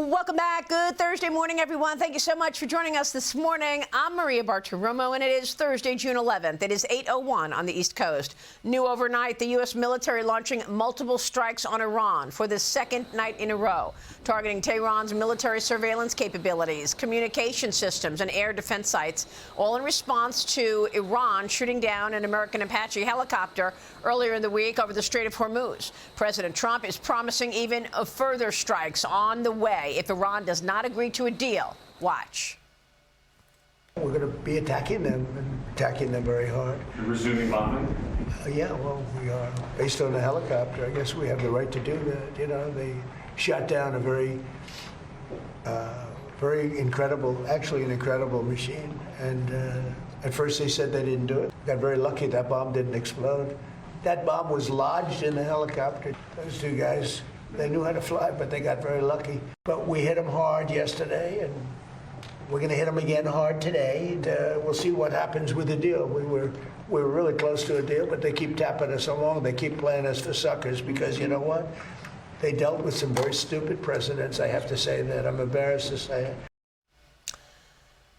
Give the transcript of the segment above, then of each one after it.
Welcome back. Good Thursday morning, everyone. Thank you so much for joining us this morning. I'm Maria Bartiromo, and it is Thursday, June 11th. It is 8:01 on the East Coast. New overnight, the U.S. military launching multiple strikes on Iran for the second night in a row, targeting Tehran's military surveillance capabilities, communication systems, and air defense sites, all in response to Iran shooting down an American Apache helicopter earlier in the week over the Strait of Hormuz. President Trump is promising even further strikes on the way if Iran does not agree to a deal. Watch. We're going to be attacking them and attacking them very hard. You're resuming bombing? Yeah, well, we are. Based on the helicopter, I guess we have the right to do that. You know, they shot down a very incredible, actually an incredible machine. And at first they said they didn't do it. Got very lucky that bomb didn't explode. That bomb was lodged in the helicopter. Those two guys, they knew how to fly, but they got very lucky. But we hit them hard yesterday, and we're going to hit them again hard today. And, we'll see what happens with the deal. We were really close to a deal, but they keep tapping us along. They keep playing us for suckers because, you know what? They dealt with some very stupid precedents. I have to say that. I'm embarrassed to say it.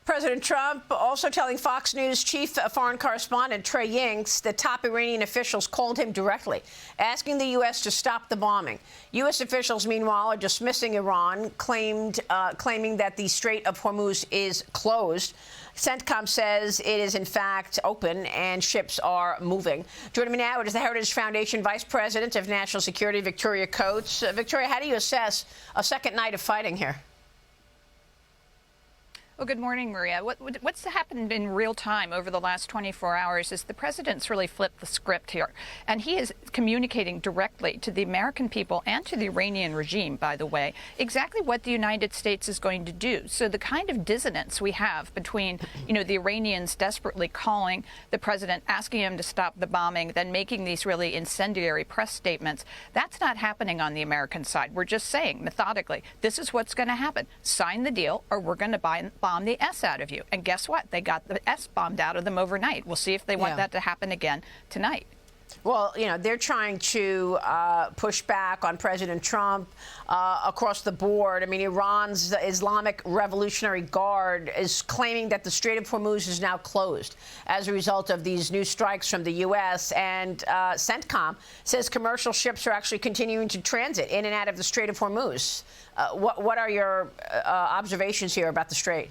President Trump also telling Fox News chief foreign correspondent Trey Yingst that top Iranian officials called him directly, asking the U.S. to stop the bombing. U.S. officials, meanwhile, are dismissing Iran, claiming that the Strait of Hormuz is closed. CENTCOM says it is, in fact, open and ships are moving. Joining me now is the Heritage Foundation Vice President of National Security, Victoria Coates. Victoria, how do you assess a second night of fighting here? Well, good morning, Maria. What's happened in real time over the last 24 hours is the president's really flipped the script here. And he is communicating directly to the American people and to the Iranian regime, by the way, exactly what the United States is going to do. So the kind of dissonance we have between, the Iranians desperately calling the president, asking him to stop the bombing, then making these really incendiary press statements, that's not happening on the American side. We're just saying methodically, this is what's going to happen. Sign the deal or we're going to bomb the S out of you. And guess what? They got the S bombed out of them overnight. We'll see if they want that to happen again tonight. Well, they're trying to push back on President Trump across the board. I mean, Iran's Islamic Revolutionary Guard is claiming that the Strait of Hormuz is now closed as a result of these new strikes from the U.S. And CENTCOM says commercial ships are actually continuing to transit in and out of the Strait of Hormuz. What are your observations here about the Strait?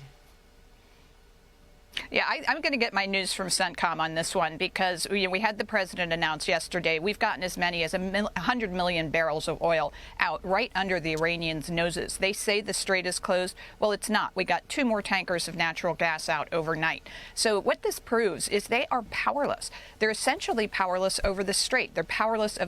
Yeah, I'm going to get my news from CENTCOM on this one because we had the president announce yesterday we've gotten as many as 100 million barrels of oil out right under the Iranians' noses. They say the strait is closed. Well, it's not. We got 2 more tankers of natural gas out overnight. So what this proves is they are powerless. They're essentially powerless over the strait. They're powerless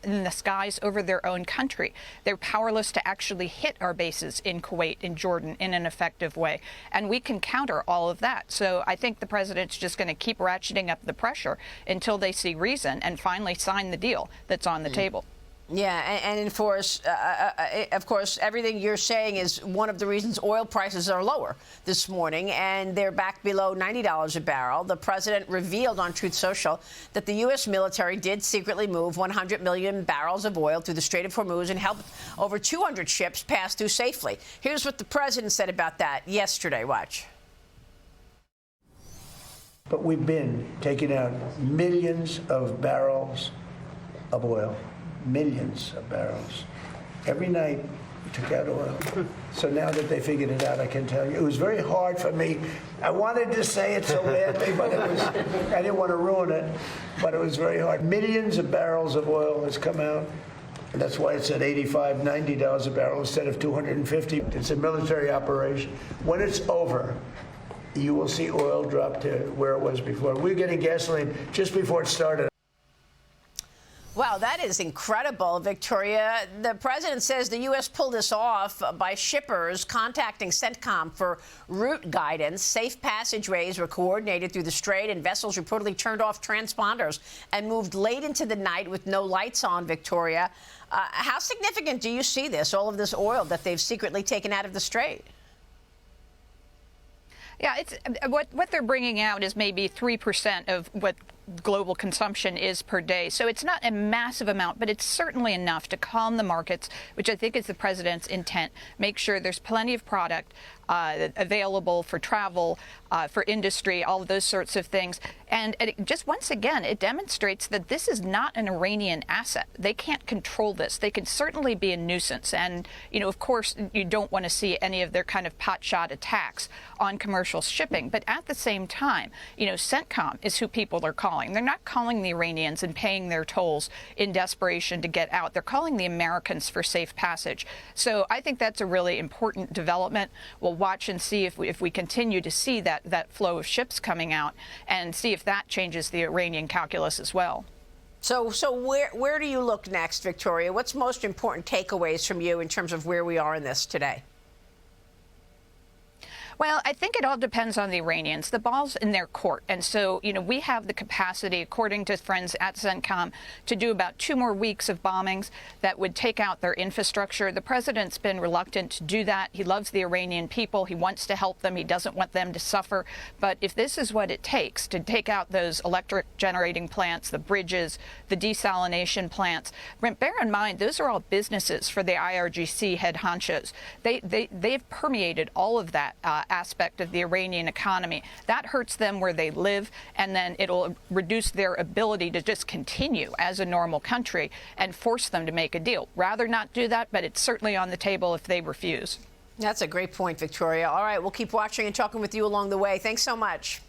in the skies over their own country. They're powerless to actually hit our bases in Kuwait, in Jordan, in an effective way. And we can counter all of that. So I think the president's just going to keep ratcheting up the pressure until they see reason and finally sign the deal that's on the table. Yeah, and of course, everything you're saying is one of the reasons oil prices are lower this morning, and they're back below $90 a barrel. The president revealed on Truth Social that the U.S. military did secretly move 100 million barrels of oil through the Strait of Hormuz and helped over 200 ships pass through safely. Here's what the president said about that yesterday. Watch. But we've been taking out millions of barrels of oil, millions of barrels. Every night we took out oil. So now that they figured it out, I can tell you, it was very hard for me. I wanted to say it so badly, but I didn't want to ruin it, but it was very hard. Millions of barrels of oil has come out. And that's why it's at $85, $90 a barrel instead of $250. It's a military operation. When it's over, you will see oil drop to where it was before. We were getting gasoline just before it started. Wow, that is incredible, Victoria. The president says the U.S. pulled this off by shippers contacting CENTCOM for route guidance. Safe passageways were coordinated through the strait, and vessels reportedly turned off transponders and moved late into the night with no lights on, Victoria. How significant do you see this, all of this oil that they've secretly taken out of the strait? Yeah, it's what they're bringing out is maybe 3% of what global consumption is per day. So it's not a massive amount, but it's certainly enough to calm the markets, which I think is the president's intent. Make sure there's plenty of product available for travel, for industry, all of those sorts of things. And just once again, it demonstrates that this is not an Iranian asset. They can't control this. They can certainly be a nuisance. And, of course, you don't want to see any of their kind of potshot attacks on commercial shipping. But at the same time, CENTCOM is who people are calling. They're not calling the Iranians and paying their tolls in desperation to get out. They're calling the Americans for safe passage. So I think that's a really important development. We'll watch and see if we continue to see that flow of ships coming out and see if that changes the Iranian calculus as well. So where do you look next, Victoria? What's most important takeaways from you in terms of where we are in this today? Well, I think it all depends on the Iranians. The ball's in their court. And so, we have the capacity, according to friends at CENTCOM, to do about 2 more weeks of bombings that would take out their infrastructure. The president's been reluctant to do that. He loves the Iranian people. He wants to help them. He doesn't want them to suffer. But if this is what it takes to take out those electric generating plants, the bridges, the desalination plants, bear in mind, those are all businesses for the IRGC head honchos. They've permeated all of that aspect of the Iranian economy. That hurts them where they live, and then it'll reduce their ability to just continue as a normal country and force them to make a deal. Rather not do that, but it's certainly on the table if they refuse. That's a great point, Victoria. All right, we'll keep watching and talking with you along the way. Thanks so much.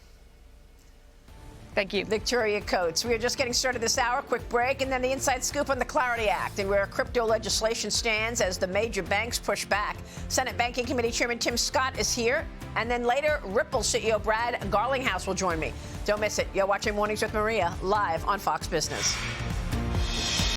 Thank you. Victoria Coates. We are just getting started this hour. Quick break, and then the inside scoop on the Clarity Act and where crypto legislation stands as the major banks push back. Senate Banking Committee Chairman Tim Scott is here. And then later, Ripple CEO Brad Garlinghouse will join me. Don't miss it. You're watching Mornings with Maria live on Fox Business.